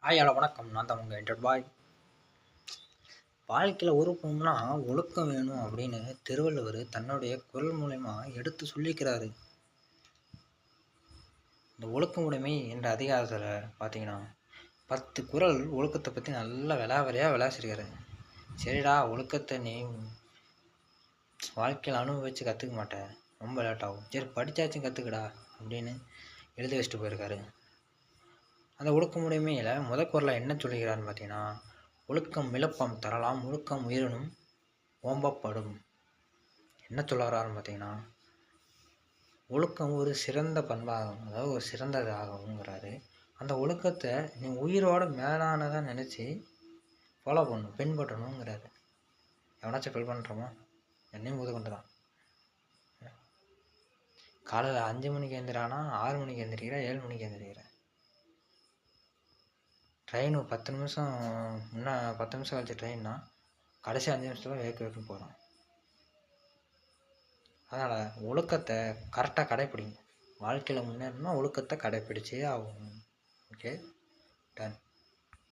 Hi hello வணக்கம். நான் தான் உங்கள் என்டர் பாய். வாழ்க்கையில் உருப்பம்னா ஒழுக்கம் வேணும் அப்படின்னு திருவள்ளுவர் தன்னுடைய குரல் மூலயமா எடுத்து சொல்லிக்கிறாரு. இந்த ஒழுக்கமுடைமை என்ற அதிகாரத்தில் பார்த்தீங்கன்னா 10 குறள் ஒழுக்கத்தை பற்றி நல்லா விளாவறையாக விளாசிருக்காரு. சரிடா, ஒழுக்கத்தை நீ வாழ்க்கையில் அனுபவிச்சு கற்றுக்க மாட்டேன், ரொம்ப லேட் ஆகும், சரி படித்தாச்சும் கற்றுக்கடா அப்படின்னு எழுதி வச்சுட்டு போயிருக்காரு. அந்த ஒழுக்கமுடைமையில் குறளை என்ன சொல்லிக்கிறான்னு பார்த்தீங்கன்னா, ஒழுக்கம் விழுப்பம் தரலாம், ஒழுக்கம் உயிரினும் ஓம்பப்படும். என்ன சொல்ல வர்றாருன்னு பார்த்தீங்கன்னா, ஒழுக்கம் ஒரு சிறந்த பண்பாகும், அதாவது ஒரு சிறந்ததாகுங்கிறாரு. அந்த ஒழுக்கத்தை நீ உயிரோட மேலானதாக நினச்சி ஃபாலோ பண்ணணும், பின்பற்றணுங்கிறாரு. எவனாச்சும் ஃபெல் பண்ணுறோமா? என்னையும் கொண்டு தான். காலையில் 5 மணிக்கு எழுந்திரானா 6 மணிக்கு எழுந்திரிக்கிற, 7 மணிக்கு எழுந்திரிக்கிற. ட்ரெயின் 10 நிமிஷம் முன்னே 10 நிமிஷம் கழிச்சு ட்ரெயின்னா கடைசி 5 நிமிஷத்தில் வேக்கு போகிறோம். அதனால் ஒழுக்கத்தை கரெக்டாக கடைப்பிடிங்க. வாழ்க்கையில் முன்னேறணும்னா ஒழுக்கத்தை கடைப்பிடிச்சே ஆகணும். Okay, ton.